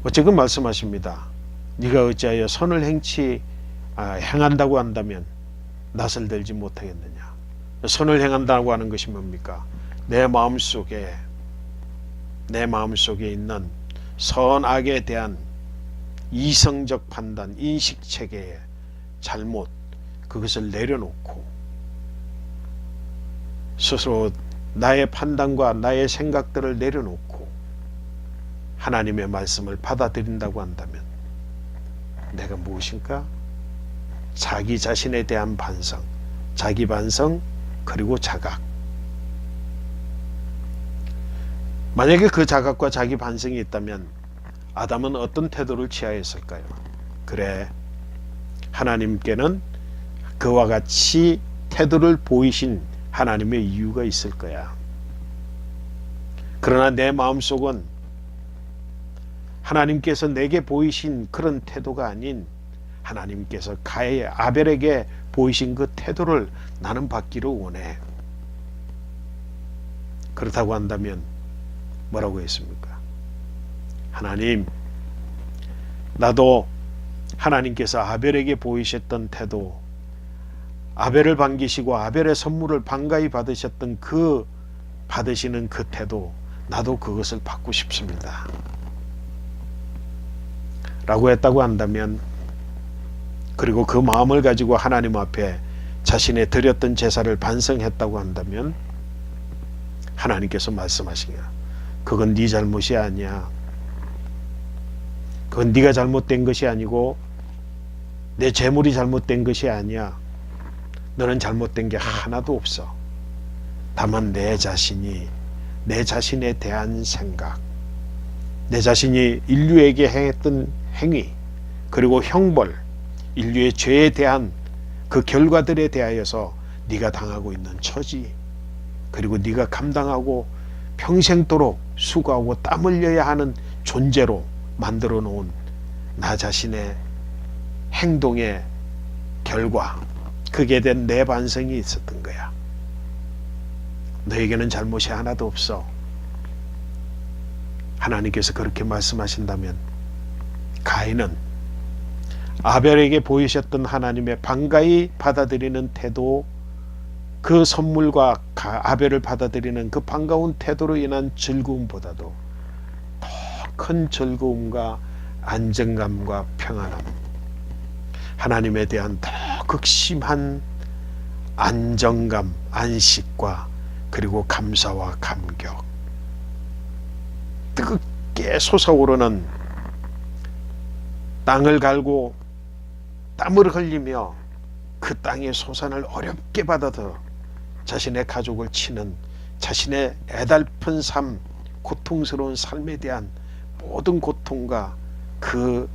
어쨌든 말씀하십니다. 네가 어찌하여 선을 행한다고 한다면 낯을 들지 못하겠느냐. 선을 행한다고 하는 것이 뭡니까? 내 마음속에 있는 선악에 대한 이성적 판단, 인식체계의 잘못, 그것을 내려놓고 스스로 나의 판단과 나의 생각들을 내려놓고 하나님의 말씀을 받아들인다고 한다면 내가 무엇인가? 자기 자신에 대한 반성, 자기 반성, 그리고 자각. 만약에 그 자각과 자기 반성이 있다면 아담은 어떤 태도를 취하였을까요? 그래, 하나님께는 그와 같이 태도를 보이신 하나님의 이유가 있을 거야. 그러나 내 마음속은 하나님께서 내게 보이신 그런 태도가 아닌 하나님께서 아벨에게 보이신 그 태도를 나는 받기를 원해. 그렇다고 한다면 뭐라고 했습니까? 하나님, 나도 하나님께서 아벨에게 보이셨던 태도, 아벨을 반기시고 아벨의 선물을 반가이 받으셨던 받으시는 그 태도, 나도 그것을 받고 싶습니다. 라고 했다고 한다면, 그리고 그 마음을 가지고 하나님 앞에 자신의 드렸던 제사를 반성했다고 한다면 하나님께서 말씀하시냐, 그건 네 잘못이 아니야. 그건 네가 잘못된 것이 아니고 내 재물이 잘못된 것이 아니야. 너는 잘못된 게 하나도 없어. 다만 내 자신에 대한 생각, 내 자신이 인류에게 행했던 행위, 그리고 형벌, 인류의 죄에 대한 그 결과들에 대하여서 네가 당하고 있는 처지, 그리고 네가 감당하고 평생도록 수고하고 땀 흘려야 하는 존재로 만들어 놓은 나 자신의 행동의 결과, 그게 된 내 반성이 있었던 거야. 너에게는 잘못이 하나도 없어. 하나님께서 그렇게 말씀하신다면 가인은 아벨에게 보이셨던 하나님의 반가이 받아들이는 태도, 그 선물과 아벨을 받아들이는 그 반가운 태도로 인한 즐거움보다도 더 큰 즐거움과 안정감과 평안함, 하나님에 대한 더 극심한 안정감, 안식과 그리고 감사와 감격, 뜨겁게 솟아오르는 땅을 갈고 땀을 흘리며 그 땅의 소산을 어렵게 받아서 자신의 가족을 치는 자신의 애달픈 삶, 고통스러운 삶에 대한 모든 고통과 그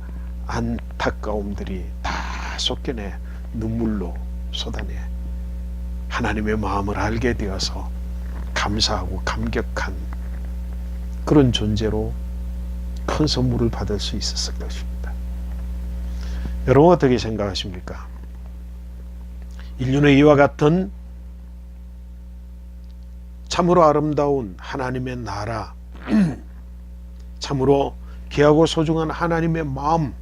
안타까움들이 다 쏟겨내 눈물로 쏟아내 하나님의 마음을 알게 되어서 감사하고 감격한 그런 존재로 큰 선물을 받을 수 있었을 것입니다. 여러분 어떻게 생각하십니까? 인류는 이와 같은 참으로 아름다운 하나님의 나라, 참으로 귀하고 소중한 하나님의 마음,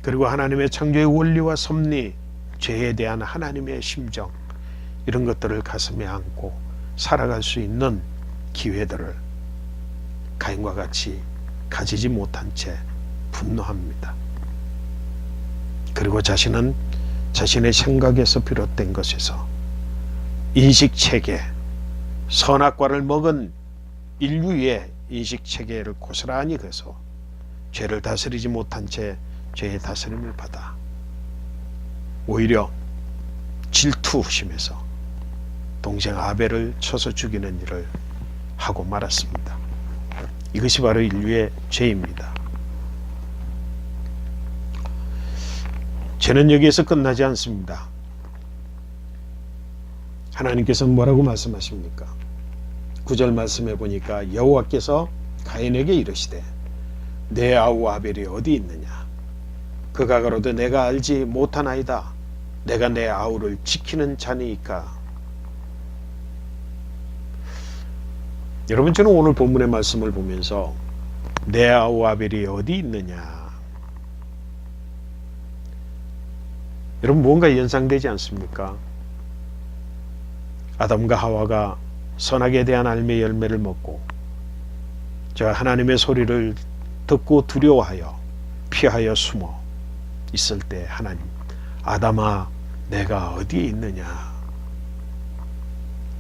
그리고 하나님의 창조의 원리와 섭리, 죄에 대한 하나님의 심정, 이런 것들을 가슴에 안고 살아갈 수 있는 기회들을 가인과 같이 가지지 못한 채 분노합니다. 그리고 자신은 자신의 생각에서 비롯된 것에서 인식체계, 선악과를 먹은 인류의 인식체계를 고스란히 그래서 죄를 다스리지 못한 채 죄의 다스림을 받아 오히려 질투심에서 동생 아벨을 쳐서 죽이는 일을 하고 말았습니다. 이것이 바로 인류의 죄입니다. 죄는 여기에서 끝나지 않습니다. 하나님께서는 뭐라고 말씀하십니까? 9절 말씀해 보니까 여호와께서 가인에게 이르시되 내 아우 아벨이 어디 있느냐? 그가 가로되 내가 알지 못하나이다. 내가 내 아우를 지키는 자니이까. 여러분, 저는 오늘 본문의 말씀을 보면서 내 아우 아벨이 어디 있느냐, 여러분 뭔가 연상되지 않습니까? 아담과 하와가 선악에 대한 알매 열매를 먹고 저 하나님의 소리를 듣고 두려워하여 피하여 숨어 있을 때 하나님, 아담아 내가 어디에 있느냐,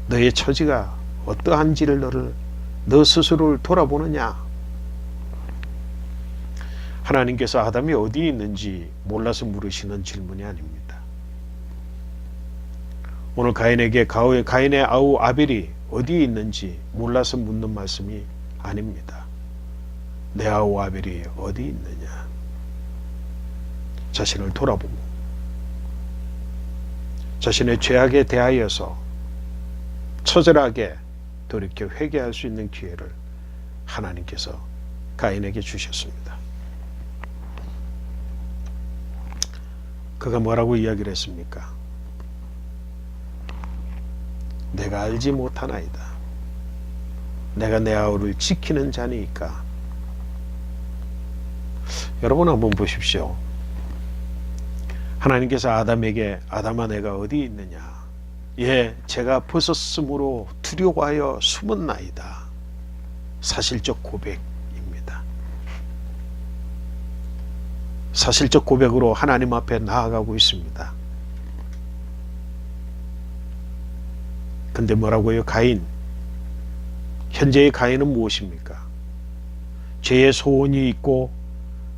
너의 처지가 어떠한지를 너 스스로를 돌아보느냐. 하나님께서 아담이 어디에 있는지 몰라서 물으시는 질문이 아닙니다. 오늘 가인의 아우 아벨이 어디에 있는지 몰라서 묻는 말씀이 아닙니다. 내 아우 아벨이 어디 있느냐, 자신을 돌아보고 자신의 죄악에 대하여서 처절하게 돌이켜 회개할 수 있는 기회를 하나님께서 가인에게 주셨습니다. 그가 뭐라고 이야기를 했습니까? 내가 알지 못하나이다. 내가 내 아우를 지키는 자니까. 여러분 한번 보십시오. 하나님께서 아담에게 아담아 내가 어디 있느냐, 예, 제가 벗었으므로 두려워하여 숨었나이다. 사실적 고백입니다. 사실적 고백으로 하나님 앞에 나아가고 있습니다. 근데 뭐라고요? 가인, 현재의 가인은 무엇입니까? 죄의 소원이 있고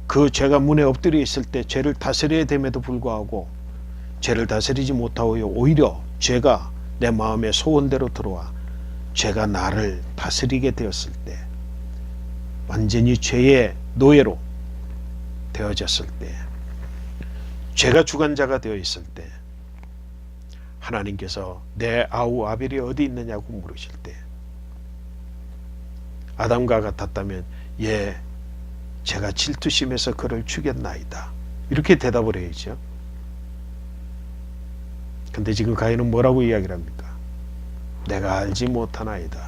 그 죄가 문에 엎드려 있을 때 죄를 다스려야 됨에도 불구하고 죄를 다스리지 못하고 오히려 죄가 내 마음의 소원대로 들어와 죄가 나를 다스리게 되었을 때, 완전히 죄의 노예로 되어졌을 때, 죄가 주관자가 되어 있을 때 하나님께서 내 아우 아벨이 어디 있느냐고 물으실 때 아담과 같았다면 예, 제가 질투심에서 그를 죽였나이다, 이렇게 대답을 해야죠. 근데 지금 가인은 뭐라고 이야기를 합니까? 내가 알지 못하나이다.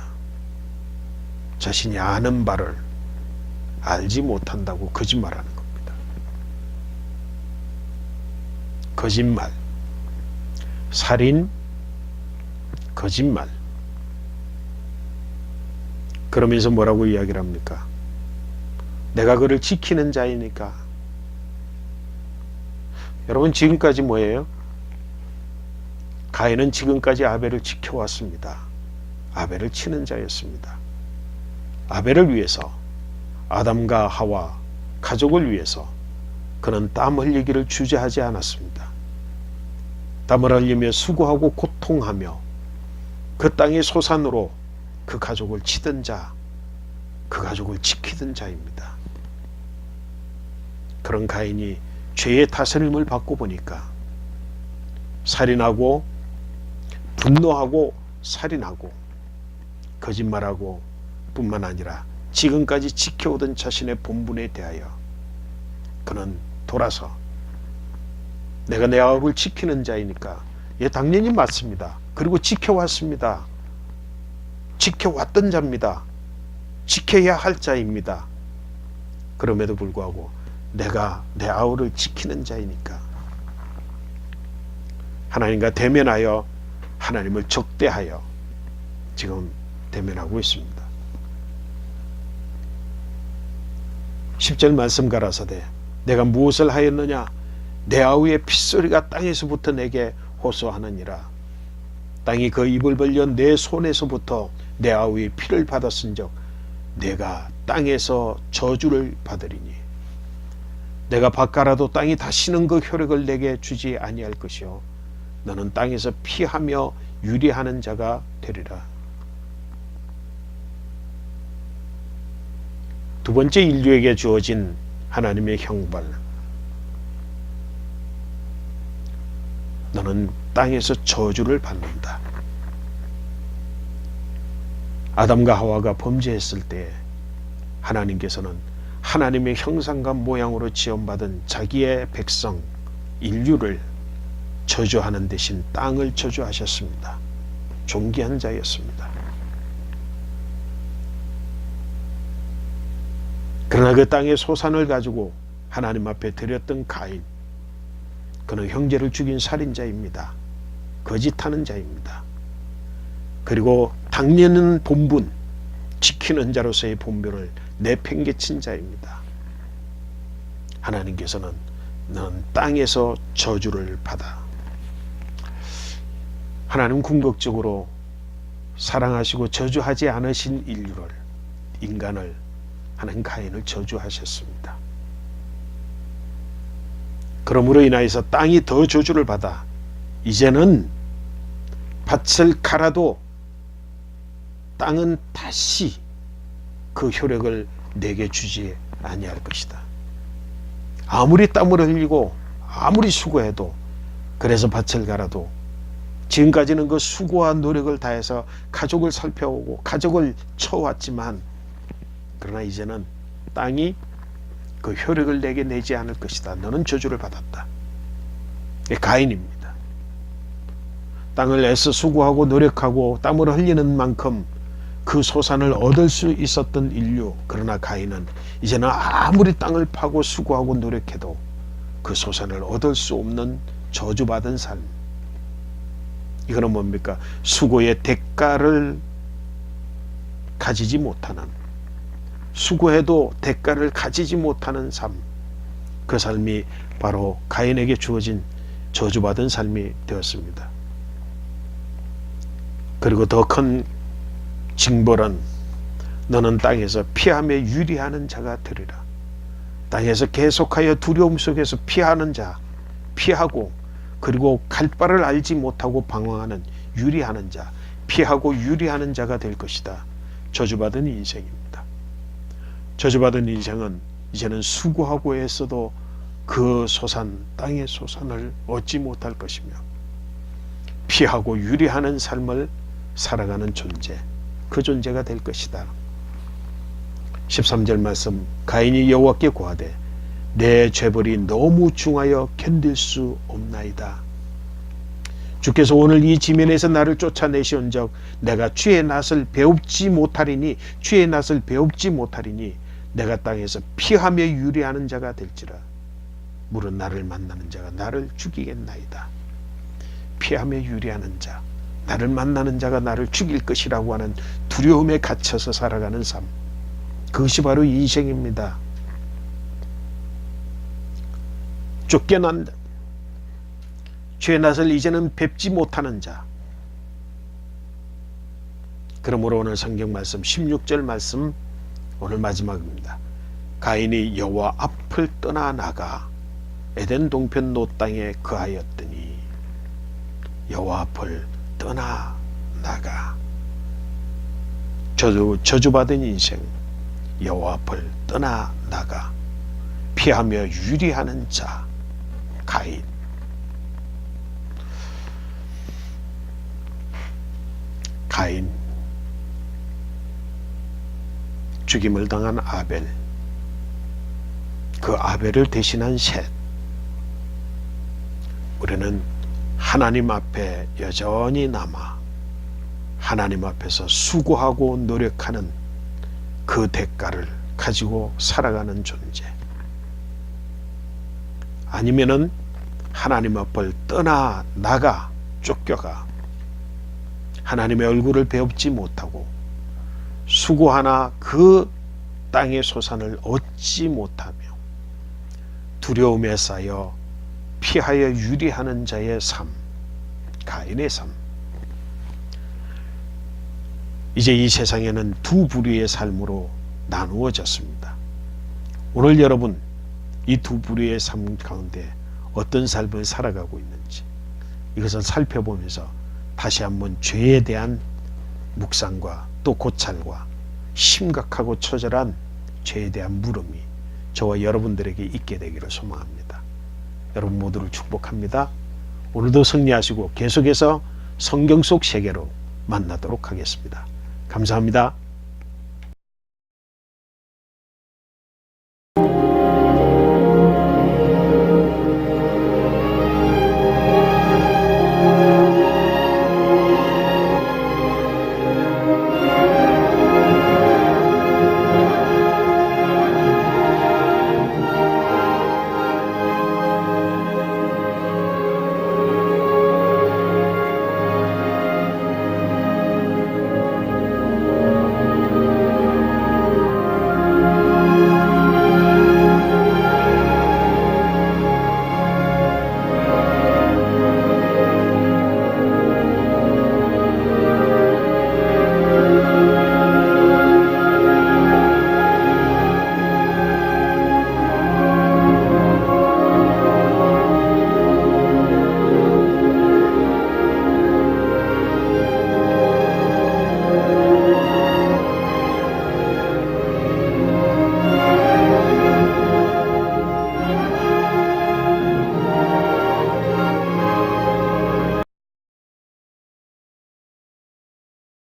자신이 아는 바를 알지 못한다고 거짓말하는 겁니다. 거짓말, 살인, 거짓말. 그러면서 뭐라고 이야기를 합니까? 내가 그를 지키는 자이니까. 여러분 지금까지 뭐예요? 가인은 지금까지 아벨을 지켜왔습니다. 아벨을 치는 자였습니다. 아벨을 위해서, 아담과 하와 가족을 위해서 그는 땀 흘리기를 주저하지 않았습니다. 땀을 흘리며 수고하고 고통하며 그 땅의 소산으로 그 가족을 치던 자, 그 가족을 지키던 자입니다. 그런 가인이 죄의 다스림을 받고 보니까 살인하고 분노하고 살인하고 거짓말하고 뿐만 아니라 지금까지 지켜오던 자신의 본분에 대하여 그는 돌아서 내가 내 아우를 지키는 자이니까 예, 당연히 맞습니다. 그리고 지켜왔습니다. 지켜왔던 자입니다. 지켜야 할 자입니다. 그럼에도 불구하고 내가 내 아우를 지키는 자이니까 하나님과 대면하여 하나님을 적대하여 지금 대면하고 있습니다. 10절 말씀 가라사대 내가 무엇을 하였느냐 내 아우의 핏소리가 땅에서부터 내게 호소하느니라. 땅이 그 입을 벌려 내 손에서부터 내 아우의 피를 받았은즉 내가 땅에서 저주를 받으리니 내가 밭갈아도 땅이 다시는 그 효력을 내게 주지 아니할 것이요 너는 땅에서 피하며 유리하는 자가 되리라. 두 번째 인류에게 주어진 하나님의 형벌. 너는 땅에서 저주를 받는다. 아담과 하와가 범죄했을 때 하나님께서는 하나님의 형상과 모양으로 지음받은 자기의 백성 인류를 저주하는 대신 땅을 저주하셨습니다. 존귀한 자였습니다. 그러나 그 땅의 소산을 가지고 하나님 앞에 드렸던 가인, 그는 형제를 죽인 살인자입니다. 거짓하는 자입니다. 그리고 당연한 본분, 지키는 자로서의 본분을 내팽개친 자입니다. 하나님께서는 너는 땅에서 저주를 받아. 하나님 궁극적으로 사랑하시고 저주하지 않으신 인류를, 인간을, 하나님 가인을 저주하셨습니다. 그러므로 인하여서 땅이 더 저주를 받아 이제는 밭을 갈아도 땅은 다시 그 효력을 내게 주지 아니할 것이다. 아무리 땀을 흘리고 아무리 수고해도, 그래서 밭을 갈아도 지금까지는 그 수고와 노력을 다해서 가족을 살펴오고 가족을 쳐왔지만, 그러나 이제는 땅이 그 효력을 내게 내지 않을 것이다. 너는 저주를 받았다. 가인입니다. 땅을 애써 수고하고 노력하고 땀을 흘리는 만큼 그 소산을 얻을 수 있었던 인류. 그러나 가인은 이제는 아무리 땅을 파고 수고하고 노력해도 그 소산을 얻을 수 없는 저주받은 삶. 이거는 뭡니까? 수고의 대가를 가지지 못하는, 수고해도 대가를 가지지 못하는 삶. 그 삶이 바로 가인에게 주어진 저주받은 삶이 되었습니다. 그리고 더 큰 징벌은 너는 땅에서 피하며 유리하는 자가 되리라. 땅에서 계속하여 두려움 속에서 피하는 자, 피하고 그리고 갈 바를 알지 못하고 방황하는 유리하는 자, 피하고 유리하는 자가 될 것이다. 저주받은 인생입니다. 저주받은 인생은 이제는 수고하고 애써도 그 소산, 땅의 소산을 얻지 못할 것이며 피하고 유리하는 삶을 살아가는 존재, 그 존재가 될 것이다. 13절 말씀, 가인이 여호와께 고하되 내 죄벌이 너무 중하여 견딜 수 없나이다. 주께서 오늘 이 지면에서 나를 쫓아내시온즉 내가 주의 낯을 배웁지 못하리니, 주의 낯을 배웁지 못하리니 내가 땅에서 피하며 유리하는 자가 될지라. 물은 나를 만나는 자가 나를 죽이겠나이다. 피하며 유리하는 자, 나를 만나는 자가 나를 죽일 것이라고 하는 두려움에 갇혀서 살아가는 삶, 그것이 바로 인생입니다. 쫓겨난다. 죄의 낯을 이제는 뵙지 못하는 자. 그러므로 오늘 성경 말씀 16절 말씀, 오늘 마지막입니다. 가인이 여호와 앞을 떠나 나가 에덴 동편 노 땅에 거하였더니. 여호와 앞을 떠나 나가. 저주받은 인생, 여호와 앞을 떠나 나가 피하며 유리하는 자, 가인. 가인, 죽임을 당한 아벨, 그 아벨을 대신한 셋. 우리는 하나님 앞에 여전히 남아 하나님 앞에서 수고하고 노력하는 그 대가를 가지고 살아가는 존재. 아니면은 하나님 앞을 떠나 나가 쫓겨가 하나님의 얼굴을 배웁지 못하고 수고하나 그 땅의 소산을 얻지 못하며 두려움에 쌓여 피하여 유리하는 자의 삶, 가인의 삶. 이제 이 세상에는 두 부류의 삶으로 나누어졌습니다. 오늘 여러분 이 두 부류의 삶 가운데 어떤 삶을 살아가고 있는지 이것을 살펴보면서 다시 한번 죄에 대한 묵상과 또 고찰과 심각하고 처절한 죄에 대한 물음이 저와 여러분들에게 있게 되기를 소망합니다. 여러분 모두를 축복합니다. 오늘도 승리하시고 계속해서 성경 속 세계로 만나도록 하겠습니다. 감사합니다.